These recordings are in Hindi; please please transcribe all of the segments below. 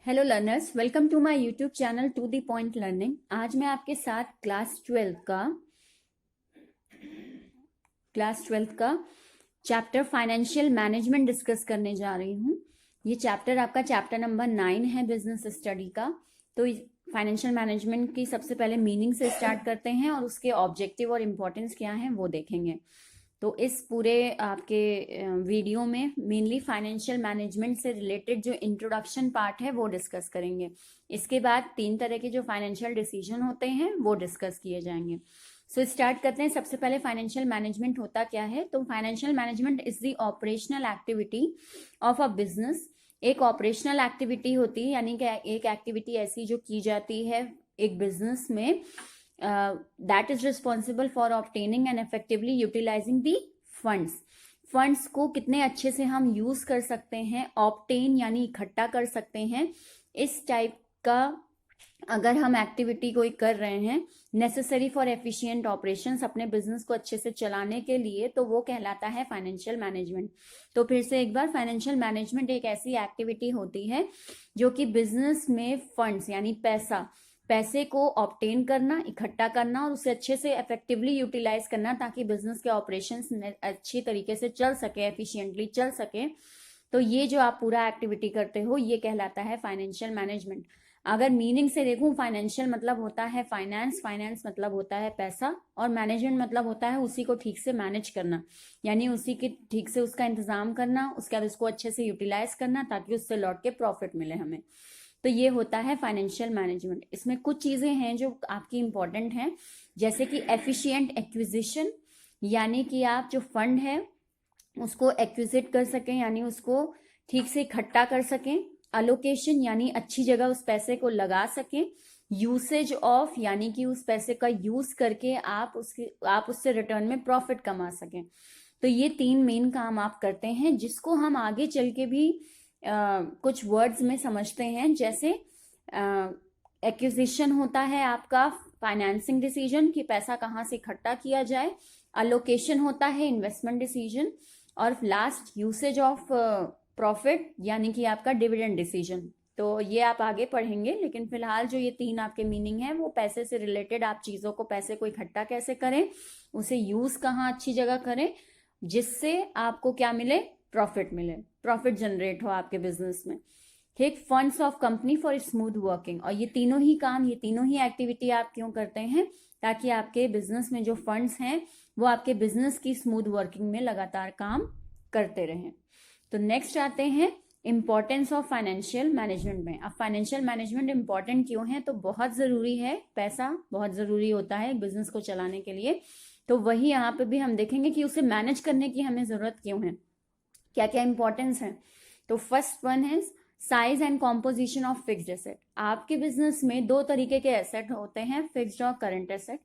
Hello learners, welcome to my YouTube channel to the point learning. आज मैं आपके साथ क्लास ट्वेल्थ का चैप्टर फाइनेंशियल मैनेजमेंट डिस्कस करने जा रही हूँ। ये चैप्टर आपका चैप्टर नंबर 9 है बिजनेस स्टडी का। तो फाइनेंशियल मैनेजमेंट की सबसे पहले मीनिंग से स्टार्ट करते हैं और उसके ऑब्जेक्टिव और इम्पोर्टेंस क्या है वो देखेंगे। तो इस पूरे आपके वीडियो में मेनली फाइनेंशियल मैनेजमेंट से रिलेटेड जो इंट्रोडक्शन पार्ट है वो डिस्कस करेंगे। इसके बाद 3 तरह के जो फाइनेंशियल डिसीजन होते हैं वो डिस्कस किए जाएंगे। सो स्टार्ट करते हैं। सबसे पहले फाइनेंशियल मैनेजमेंट होता क्या है? तो financial management is the operational activity of a business. एक ऑपरेशनल एक्टिविटी होती है, यानी कि एक एक्टिविटी ऐसी जो की जाती है एक बिजनेस में, that is responsible for obtaining and effectively utilising the funds. Funds को कितने अच्छे से हम यूज कर सकते हैं, ऑब्टेन यानी इकट्ठा कर सकते हैं। इस टाइप का अगर हम एक्टिविटी कोई कर रहे हैं नेसेसरी फॉर एफिशिएंट ऑपरेशंस, अपने बिजनेस को अच्छे से चलाने के लिए, तो वो कहलाता है फाइनेंशियल मैनेजमेंट। तो फिर से एक बार, फाइनेंशियल मैनेजमेंट एक ऐसी एक्टिविटी होती है जो कि बिजनेस में फंड्स यानी पैसे को ऑब्टेन करना, इकट्ठा करना और उसे अच्छे से इफेक्टिवली यूटिलाइज करना ताकि बिजनेस के ऑपरेशंस अच्छी तरीके से चल सके, एफिशिएंटली चल सके। तो ये जो आप पूरा एक्टिविटी करते हो ये कहलाता है फाइनेंशियल मैनेजमेंट। अगर मीनिंग से देखूं, फाइनेंशियल मतलब होता है फाइनेंस, फाइनेंस मतलब होता है पैसा, और मैनेजमेंट मतलब होता है उसी को ठीक से मैनेज करना, यानी उसी के ठीक से उसका इंतजाम करना, उसके बाद उसको अच्छे से यूटिलाइज करना ताकि उससे लौट के प्रॉफिट मिले हमें। तो ये होता है फाइनेंशियल मैनेजमेंट। इसमें कुछ चीजें हैं जो आपकी इंपॉर्टेंट हैं, जैसे कि एफिशिएंट एक्विजिशन, यानी कि आप जो फंड है उसको एक्विजिट कर सकें, यानी उसको ठीक से इकट्ठा कर सकें। अलोकेशन यानी अच्छी जगह उस पैसे को लगा सकें। यूसेज ऑफ यानी कि उस पैसे का यूज करके आप उससे रिटर्न में प्रॉफिट कमा सकें। तो ये 3 मेन काम आप करते हैं, जिसको हम आगे चल के भी कुछ वर्ड्स में समझते हैं। जैसे एक्विजिशन होता है आपका फाइनेंसिंग डिसीजन, कि पैसा कहाँ से इकट्ठा किया जाए। अलोकेशन होता है इन्वेस्टमेंट डिसीजन। और लास्ट यूसेज ऑफ प्रॉफिट यानी कि आपका डिविडेंड डिसीजन। तो ये आप आगे पढ़ेंगे, लेकिन फिलहाल जो ये 3 आपके मीनिंग है वो पैसे से रिलेटेड, आप चीजों को, पैसे को इकट्ठा कैसे करें, उसे यूज कहाँ अच्छी जगह करें जिससे आपको क्या मिले, प्रॉफिट मिले, प्रॉफिट जनरेट हो आपके बिजनेस में। ठीक, funds of company for smooth working. और ये तीनों ही काम, ये तीनों ही एक्टिविटी आप क्यों करते हैं? ताकि आपके बिजनेस में जो फंड्स हैं वो आपके बिजनेस की स्मूथ वर्किंग में लगातार काम करते रहें। तो नेक्स्ट आते हैं इंपॉर्टेंस ऑफ फाइनेंशियल मैनेजमेंट में। अब फाइनेंशियल मैनेजमेंट इंपॉर्टेंट क्यों है? तो बहुत जरूरी है, पैसा बहुत जरूरी होता है एक बिजनेस को चलाने के लिए। तो वही यहाँ पे भी हम देखेंगे कि उसे मैनेज करने की हमें जरूरत क्यों है, क्या क्या इंपॉर्टेंस है। तो फर्स्ट वन है size and composition of fixed asset. आपके बिजनेस में 2 तरीके के एसेट होते हैं, फिक्स्ड और करंट एसेट।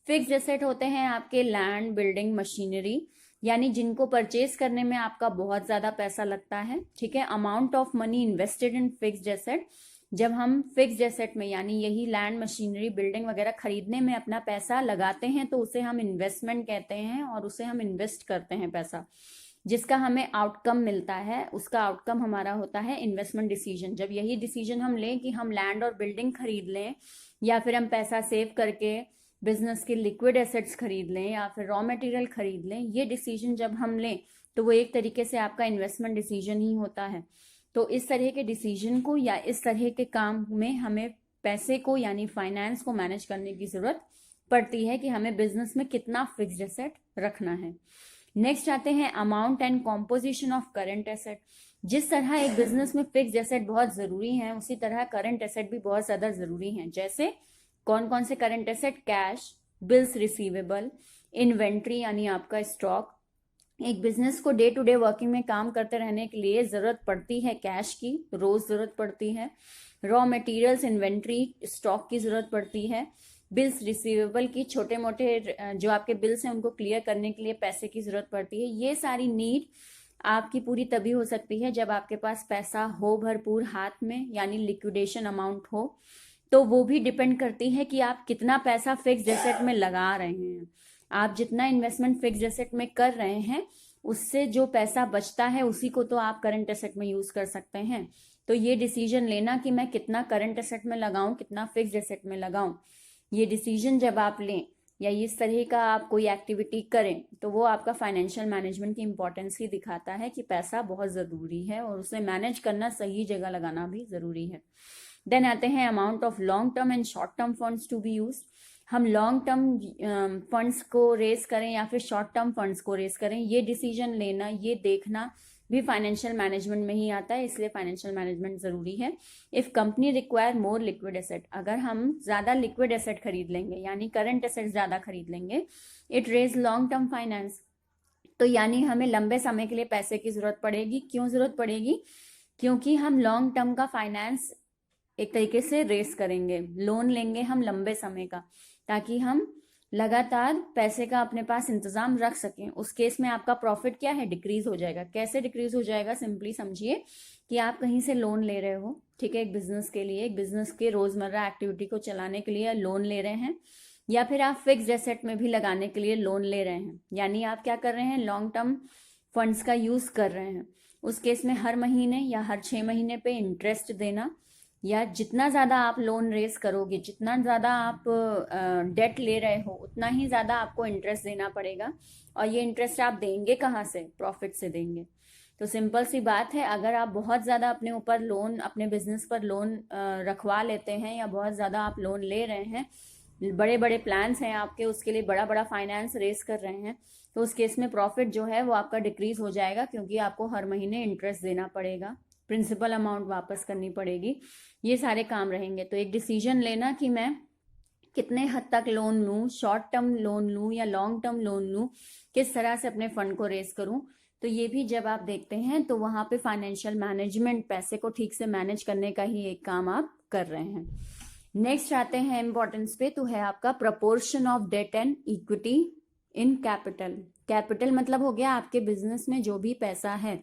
फिक्स्ड एसेट होते हैं आपके लैंड, बिल्डिंग, मशीनरी, यानी जिनको परचेज करने में आपका बहुत ज्यादा पैसा लगता है। ठीक है, amount of money invested in fixed asset. जब हम फिक्स्ड एसेट में यानी यही लैंड, मशीनरी, बिल्डिंग वगैरह खरीदने में अपना पैसा लगाते हैं तो उसे हम इन्वेस्टमेंट कहते हैं, और उसे हम इन्वेस्ट करते हैं पैसा, जिसका हमें आउटकम मिलता है। उसका आउटकम हमारा होता है इन्वेस्टमेंट डिसीजन। जब यही डिसीजन हम लें कि हम लैंड और बिल्डिंग खरीद लें, या फिर हम पैसा सेव करके बिजनेस के लिक्विड एसेट्स खरीद लें, या फिर रॉ मटेरियल खरीद लें, ये डिसीजन जब हम लें तो वो एक तरीके से आपका इन्वेस्टमेंट डिसीजन ही होता है। तो इस तरह के डिसीजन को या इस तरह के काम में हमें पैसे को यानी फाइनेंस को मैनेज करने की जरूरत पड़ती है कि हमें बिजनेस में कितना फिक्स्ड एसेट रखना है। नेक्स्ट आते हैं amount and composition of current asset. जिस तरह एक बिजनेस में फिक्स्ड एसेट बहुत जरूरी है, उसी तरह करंट एसेट भी बहुत ज्यादा जरूरी हैं। जैसे कौन कौन से current asset? Cash, bills receivable, inventory यानी आपका स्टॉक। एक बिजनेस को डे टू डे वर्किंग में काम करते रहने के लिए जरूरत पड़ती है कैश की, रोज जरूरत पड़ती है। रॉ मटेरियल्स, इन्वेंट्री, स्टॉक की जरूरत पड़ती है। बिल्स रिसीवेबल की, छोटे मोटे जो आपके बिल्स हैं उनको क्लियर करने के लिए पैसे की जरूरत पड़ती है। ये सारी नीड आपकी पूरी तभी हो सकती है जब आपके पास पैसा हो भरपूर हाथ में, यानी लिक्विडेशन अमाउंट हो। तो वो भी डिपेंड करती है कि आप कितना पैसा फिक्स्ड एसेट में लगा रहे हैं। आप जितना इन्वेस्टमेंट फिक्स्ड एसेट में कर रहे हैं उससे जो पैसा बचता है उसी को तो आप करंट एसेट में यूज कर सकते हैं। तो ये डिसीजन लेना कि मैं कितना करंट एसेट में लगाऊं, कितना फिक्स्ड एसेट में लगाऊं, ये डिसीजन जब आप लें या इस तरह का आप कोई एक्टिविटी करें तो वो आपका फाइनेंशियल मैनेजमेंट की इंपॉर्टेंस ही दिखाता है कि पैसा बहुत ज़रूरी है और उसे मैनेज करना, सही जगह लगाना भी ज़रूरी है। देन आते हैं amount of long term and short term funds to be use. हम लॉन्ग टर्म फंड्स को रेज करें या फिर शॉर्ट टर्म फंड्स को रेज करें, ये डिसीजन लेना, ये देखना भी फाइनेंशियल मैनेजमेंट में ही आता है, इसलिए फाइनेंशियल मैनेजमेंट जरूरी है। If company require more liquid asset, अगर हम ज्यादा लिक्विड एसेट खरीद लेंगे यानी करंट एसेट ज्यादा खरीद लेंगे, it raise long term finance, तो यानी हमें लंबे समय के लिए पैसे की जरूरत पड़ेगी। क्यों जरूरत पड़ेगी? क्योंकि हम लॉन्ग टर्म का फाइनेंस एक तरीके से रेस करेंगे, लोन लेंगे हम लंबे समय का, ताकि हम लगातार पैसे का अपने पास इंतजाम रख सकें। उस केस में आपका प्रॉफिट क्या है? डिक्रीज हो जाएगा। कैसे डिक्रीज हो जाएगा? सिंपली समझिए कि आप कहीं से लोन ले रहे हो, ठीक है, एक बिजनेस के लिए, एक बिजनेस के रोजमर्रा एक्टिविटी को चलाने के लिए लोन ले रहे हैं, या फिर आप फिक्स्ड एसेट में भी लगाने के लिए लोन ले रहे हैं, यानी आप क्या कर रहे हैं? लॉन्ग टर्म फंड्स का यूज कर रहे हैं। उस केस में हर महीने या हर 6 महीने पे इंटरेस्ट देना, या जितना ज़्यादा आप लोन रेस करोगे, जितना ज़्यादा आप डेट ले रहे हो, उतना ही ज़्यादा आपको इंटरेस्ट देना पड़ेगा। और ये इंटरेस्ट आप देंगे कहाँ से? प्रॉफिट से देंगे। तो सिंपल सी बात है, अगर आप बहुत ज़्यादा अपने ऊपर लोन, अपने बिजनेस पर लोन रखवा लेते हैं, या बहुत ज़्यादा आप लोन ले रहे हैं, बड़े बड़े प्लान्स हैं आपके, उसके लिए बड़ा बड़ा फाइनेंस रेस कर रहे हैं, तो उस केस में प्रॉफिट जो है वो आपका डिक्रीज हो जाएगा, क्योंकि आपको हर महीने इंटरेस्ट देना पड़ेगा, प्रिंसिपल अमाउंट वापस करनी पड़ेगी, ये सारे काम रहेंगे। तो एक डिसीजन लेना कि मैं कितने हद तक लोन लूँ, शॉर्ट टर्म लोन लूँ या लॉन्ग टर्म लोन लूँ, किस तरह से अपने फंड को रेस करूँ, तो ये भी जब आप देखते हैं तो वहाँ पे फाइनेंशियल मैनेजमेंट, पैसे को ठीक से मैनेज करने का ही एक काम आप कर रहे हैं। नेक्स्ट आते हैं इम्पोर्टेंस पे, तो है आपका proportion of debt and equity in capital. Capital मतलब हो गया आपके बिजनेस में जो भी पैसा है,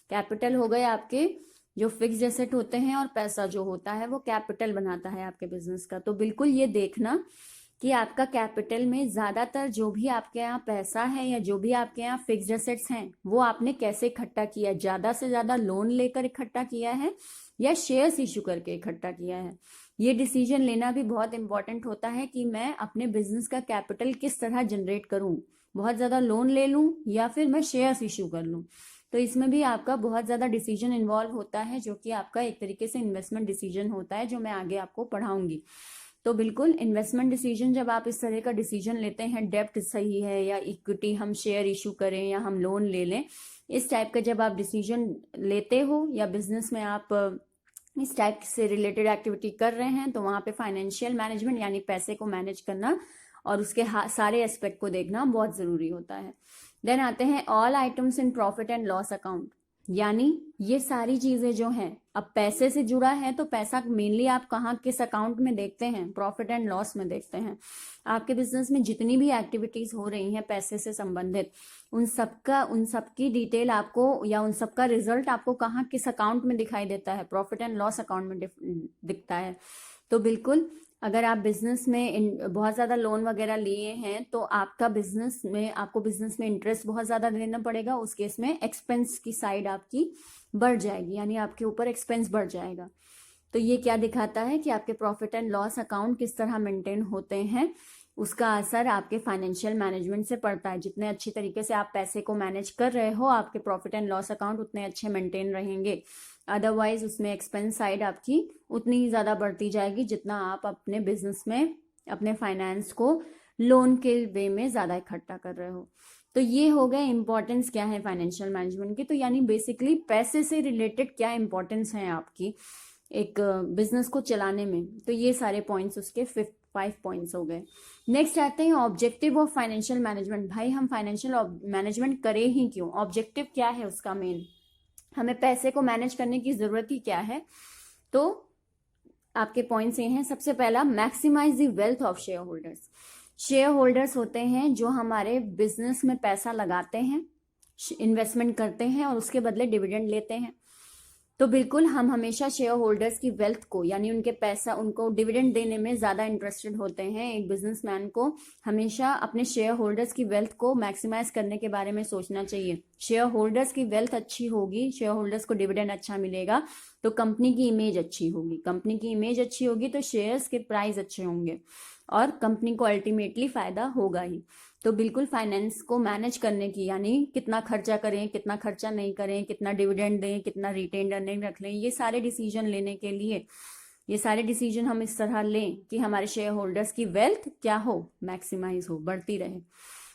कैपिटल हो गए आपके जो फिक्स्ड एसेट होते हैं, और पैसा जो होता है वो कैपिटल बनाता है आपके बिजनेस का। तो बिल्कुल ये देखना कि आपका कैपिटल में ज्यादातर जो भी आपके यहाँ पैसा है या जो भी आपके यहाँ फिक्स्ड एसेट्स हैं, वो आपने कैसे इकट्ठा किया, ज्यादा से ज्यादा लोन लेकर इकट्ठा किया है या शेयर्स इशू करके इकट्ठा किया है। ये डिसीजन लेना भी बहुत इंपॉर्टेंट होता है कि मैं अपने बिजनेस का कैपिटल किस तरह जनरेट करूं, बहुत ज्यादा लोन ले लूं या फिर मैं शेयर्स इशू कर लूं। तो इसमें भी आपका बहुत ज्यादा डिसीजन इन्वॉल्व होता है, जो कि आपका एक तरीके से इन्वेस्टमेंट डिसीजन होता है, जो मैं आगे आपको पढ़ाऊंगी। तो बिल्कुल इन्वेस्टमेंट डिसीजन जब आप इस तरह का डिसीजन लेते हैं, डेब्ट सही है या इक्विटी हम शेयर इशू करें या हम लोन ले लें, इस टाइप का जब आप डिसीजन लेते हो या बिजनेस में आप इस टाइप से रिलेटेड एक्टिविटी कर रहे हैं, तो वहां पे फाइनेंशियल मैनेजमेंट यानी पैसे को मैनेज करना और उसके सारे एस्पेक्ट को देखना बहुत जरूरी होता है। देन आते हैं all items in profit and loss account, यानी ये सारी चीजें जो हैं, अब पैसे से जुड़ा है तो पैसा मेनली आप कहाँ, किस अकाउंट में देखते हैं? प्रॉफिट एंड लॉस में देखते हैं। आपके बिजनेस में जितनी भी एक्टिविटीज हो रही हैं पैसे से संबंधित, उन सबकी डिटेल आपको या उन सबका रिजल्ट आपको कहाँ, किस अकाउंट में दिखाई देता है? प्रॉफिट एंड लॉस अकाउंट में दिखता है। तो बिल्कुल अगर आप बिजनेस में बहुत ज़्यादा लोन वगैरह लिए हैं, तो आपको बिजनेस में इंटरेस्ट बहुत ज़्यादा देना पड़ेगा। उस केस में एक्सपेंस की साइड आपकी बढ़ जाएगी, यानी आपके ऊपर एक्सपेंस बढ़ जाएगा। तो ये क्या दिखाता है कि आपके प्रॉफिट एंड लॉस अकाउंट किस तरह मेंटेन होते हैं, उसका असर आपके फाइनेंशियल मैनेजमेंट से पड़ता है। जितने अच्छी तरीके से आप पैसे को मैनेज कर रहे हो, आपके प्रॉफिट एंड लॉस अकाउंट उतने अच्छे मेंटेन रहेंगे। अदरवाइज उसमें एक्सपेंस साइड आपकी उतनी ही ज़्यादा बढ़ती जाएगी जितना आप अपने बिजनेस में अपने फाइनेंस को लोन के वे में ज़्यादा इकट्ठा कर रहे हो। तो ये हो गए इंपॉर्टेंस क्या है फाइनेंशियल मैनेजमेंट की। तो यानी बेसिकली पैसे से रिलेटेड क्या इंपॉर्टेंस है आपकी एक बिजनेस को चलाने में। तो ये सारे पॉइंट्स उसके 5 पॉइंट्स हो गए। नेक्स्ट आते हैं ऑब्जेक्टिव ऑफ फाइनेंशियल मैनेजमेंट। भाई हम फाइनेंशियल मैनेजमेंट करें ही क्यों? ऑब्जेक्टिव क्या है उसका? मेन हमें पैसे को मैनेज करने की जरूरत ही क्या है? तो आपके पॉइंट्स ये हैं। सबसे पहला, maximise the wealth of share holders. Share holders होते हैं जो हमारे बिजनेस में पैसा लगाते हैं, इन्वेस्टमेंट करते हैं और उसके बदले डिविडेंड लेते हैं। तो बिल्कुल हम हमेशा शेयर होल्डर्स की वेल्थ को यानी उनके पैसा उनको डिविडेंड देने में ज़्यादा इंटरेस्टेड होते हैं। एक बिजनेसमैन को हमेशा अपने शेयर होल्डर्स की वेल्थ को मैक्सिमाइज करने के बारे में सोचना चाहिए। शेयर होल्डर्स की वेल्थ अच्छी होगी, शेयर होल्डर्स को डिविडेंड अच्छा मिलेगा तो कंपनी की इमेज अच्छी होगी, कंपनी की इमेज अच्छी होगी तो शेयर्स के प्राइस अच्छे होंगे और कंपनी को अल्टीमेटली फायदा होगा ही। तो बिल्कुल फाइनेंस को मैनेज करने की यानी कितना खर्चा करें, कितना खर्चा नहीं करें, कितना डिविडेंड दें, कितना रिटेन्ड अर्निंग रख लें, ये सारे डिसीजन लेने के लिए ये सारे डिसीजन हम इस तरह लें कि हमारे शेयर होल्डर्स की वेल्थ क्या हो, मैक्सिमाइज हो, बढ़ती रहे।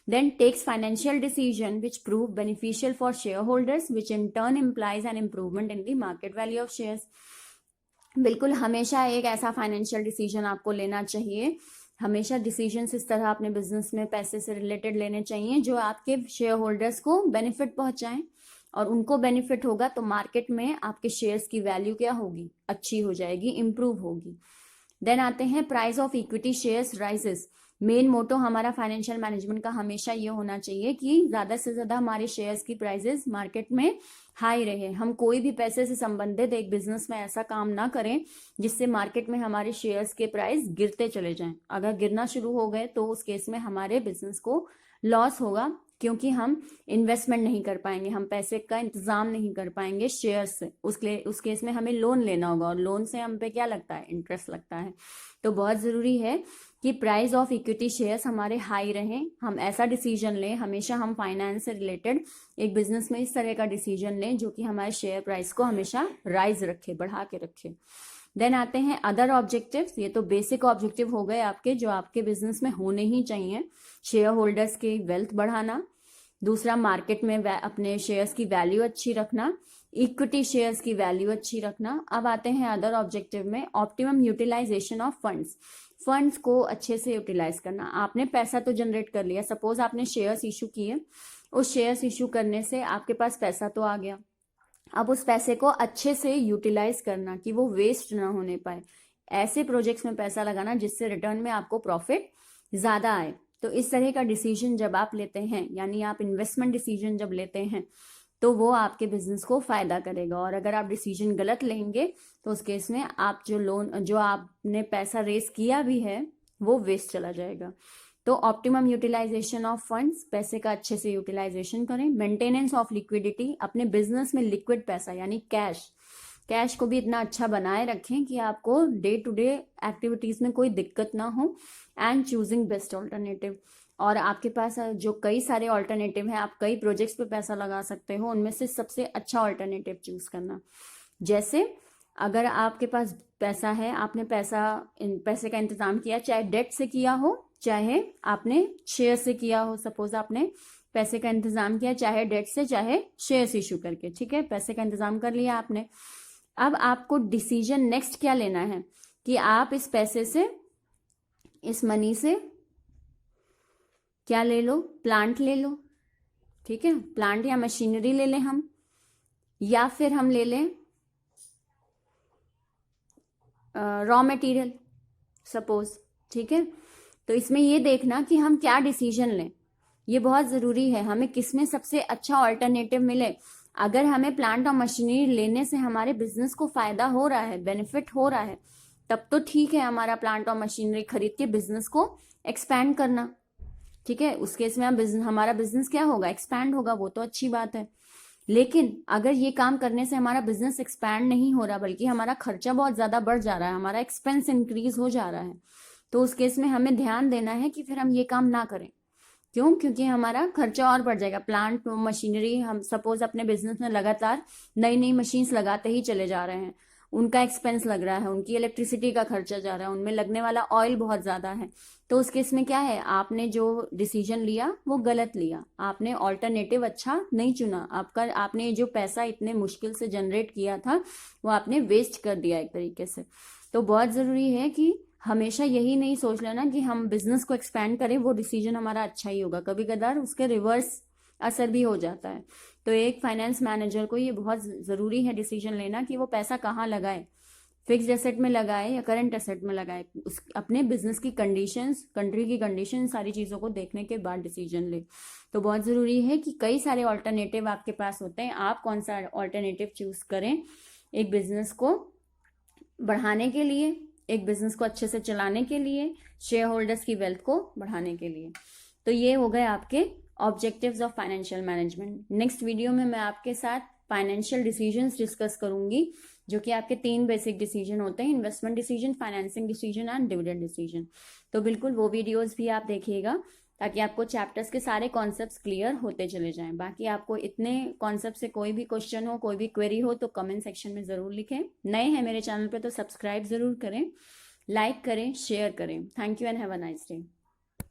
Then takes financial decision which prove beneficial for shareholders, which in turn implies an improvement in the market value of shares. बिल्कुल हमेशा एक ऐसा फाइनेंशियल डिसीजन आपको लेना चाहिए, हमेशा डिसीजंस इस तरह अपने बिजनेस में पैसे से रिलेटेड लेने चाहिए जो आपके शेयर होल्डर्स को बेनिफिट पहुंचाएं, और उनको बेनिफिट होगा तो मार्केट में आपके शेयर्स की वैल्यू क्या होगी, अच्छी हो जाएगी, इंप्रूव होगी। देन आते हैं price of equity shares rises. Main motto हमारा फाइनेंशियल मैनेजमेंट का हमेशा ये होना चाहिए कि ज्यादा से ज्यादा हमारे शेयर्स की प्राइसेस मार्केट में हाई रहे। हम कोई भी पैसे से संबंधित एक बिजनेस में ऐसा काम ना करें जिससे मार्केट में हमारे शेयर्स के प्राइस गिरते चले जाएं। अगर गिरना शुरू हो गए तो उस केस में हमारे बिजनेस को लॉस होगा, क्योंकि हम इन्वेस्टमेंट नहीं कर पाएंगे, हम पैसे का इंतजाम नहीं कर पाएंगे शेयर से। उस केस में हमें लोन लेना होगा और लोन से हम पे क्या लगता है, इंटरेस्ट लगता है। तो बहुत जरूरी है कि प्राइस ऑफ इक्विटी शेयर्स हमारे हाई रहें, हम ऐसा डिसीजन लें, हमेशा हम फाइनेंस से रिलेटेड एक बिजनेस में इस तरह का डिसीजन लें जो कि हमारे शेयर प्राइस को हमेशा राइज रखे, बढ़ा के रखे। देन आते हैं अदर ऑब्जेक्टिव्स। ये तो बेसिक ऑब्जेक्टिव हो गए आपके जो आपके बिजनेस में होने ही चाहिए। शेयर होल्डर्स की वेल्थ बढ़ाना, दूसरा मार्केट में अपने शेयर्स की वैल्यू अच्छी रखना, इक्विटी शेयर्स की वैल्यू अच्छी रखना। अब आते हैं अदर ऑब्जेक्टिव में optimum utilisation of funds. Funds को अच्छे से यूटिलाइज करना। आपने पैसा तो जनरेट कर लिया, सपोज आपने शेयर्स इशू किए, उस शेयर्स इशू करने से आपके पास पैसा तो आ गया, अब उस पैसे को अच्छे से यूटिलाइज करना कि वो वेस्ट ना होने पाए। ऐसे प्रोजेक्ट्स में पैसा लगाना जिससे रिटर्न में आपको प्रॉफिट ज्यादा आए। तो इस तरह का डिसीजन जब आप लेते हैं, यानी आप इन्वेस्टमेंट डिसीजन जब लेते हैं, तो वो आपके बिजनेस को फायदा करेगा। और अगर आप डिसीजन गलत लेंगे तो उस केस में आप जो आपने पैसा रेस किया भी है वो वेस्ट चला जाएगा। तो ऑप्टिमम यूटिलाइजेशन ऑफ फंड्स, पैसे का अच्छे से यूटिलाइजेशन करें। मेंटेनेंस ऑफ लिक्विडिटी, अपने बिजनेस में लिक्विड पैसा यानी कैश को भी इतना अच्छा बनाए रखें कि आपको डे टू डे एक्टिविटीज में कोई दिक्कत ना हो। एंड चूजिंग बेस्ट ऑल्टरनेटिव, और आपके पास जो कई सारे ऑल्टरनेटिव हैं, आप कई प्रोजेक्ट्स पे पैसा लगा सकते हो, उनमें से सबसे अच्छा ऑल्टरनेटिव चूज करना। जैसे अगर आपके पास पैसा है, आपने पैसे का इंतजाम किया, चाहे डेट से किया हो चाहे आपने शेयर से किया हो। सपोज आपने पैसे का इंतजाम किया चाहे डेट से चाहे शेयर्स इशू करके, ठीक है, पैसे का इंतजाम कर लिया आपने। अब आपको डिसीजन नेक्स्ट क्या लेना है कि आप इस पैसे से, इस मनी से क्या ले लो, प्लांट ले लो, ठीक है, प्लांट या मशीनरी ले लें हम, या फिर हम ले लें रॉ मटेरियल सपोज, ठीक है। तो इसमें ये देखना कि हम क्या डिसीजन लें, ये बहुत जरूरी है, हमें किसमें सबसे अच्छा ऑल्टरनेटिव मिले। अगर हमें प्लांट और मशीनरी लेने से हमारे बिजनेस को फायदा हो रहा है, बेनिफिट हो रहा है, तब तो ठीक है हमारा प्लांट और मशीनरी खरीद के बिजनेस को एक्सपैंड करना, ठीक है। उस केस में हमारा बिजनेस क्या होगा, एक्सपैंड होगा, वो तो अच्छी बात है। लेकिन अगर ये काम करने से हमारा बिजनेस एक्सपैंड नहीं हो रहा बल्कि हमारा खर्चा बहुत ज्यादा बढ़ जा रहा है, हमारा एक्सपेंस इंक्रीज हो जा रहा है, तो उस केस में हमें ध्यान देना है कि फिर हम ये काम ना करें। क्यों? क्योंकि हमारा खर्चा और बढ़ जाएगा। प्लांट मशीनरी, हम सपोज अपने बिजनेस में लगातार नई नई मशीन्स लगाते ही चले जा रहे हैं, उनका एक्सपेंस लग रहा है, उनकी इलेक्ट्रिसिटी का खर्चा जा रहा है, उनमें लगने वाला ऑयल बहुत ज्यादा है। तो उस केस में क्या है, आपने जो डिसीजन लिया वो गलत लिया, आपने ऑल्टरनेटिव अच्छा नहीं चुना, आपने जो पैसा इतने मुश्किल से जनरेट किया था वो आपने वेस्ट कर दिया एक तरीके से। तो बहुत जरूरी है कि हमेशा यही नहीं सोच लेना कि हम बिजनेस को एक्सपैंड करें, वो डिसीजन हमारा अच्छा ही होगा, कभी कदार उसके रिवर्स असर भी हो जाता है। तो एक फाइनेंस मैनेजर को ये बहुत जरूरी है डिसीजन लेना कि वो पैसा कहाँ लगाए, फिक्स्ड एसेट में लगाए या करंट एसेट में लगाए, अपने बिजनेस की कंडीशंस, कंट्री की कंडीशन, सारी चीजों को देखने के बाद डिसीजन ले। तो बहुत जरूरी है कि कई सारे ऑल्टरनेटिव आपके पास होते हैं, आप कौन सा ऑल्टरनेटिव चूज करें एक बिजनेस को बढ़ाने के लिए, एक बिजनेस को अच्छे से चलाने के लिए, शेयर होल्डर्स की वेल्थ को बढ़ाने के लिए। तो ये हो गए आपके objectives of financial management. Next video में मैं आपके साथ फाइनेंशियल डिसीजंस डिस्कस करूंगी, जो कि आपके 3 बेसिक डिसीजन होते हैं, investment decision, financing decision and dividend decision. तो बिल्कुल वो वीडियोस भी आप देखिएगा, ताकि आपको चैप्टर्स के सारे कॉन्सेप्ट्स क्लियर होते चले जाएं। बाकी आपको इतने कॉन्सेप्ट से कोई भी क्वेश्चन हो, कोई भी क्वेरी हो, तो कमेंट सेक्शन में ज़रूर लिखें। नए हैं मेरे चैनल पे तो सब्सक्राइब ज़रूर करें, लाइक करें, शेयर करें। Thank you and have a nice day.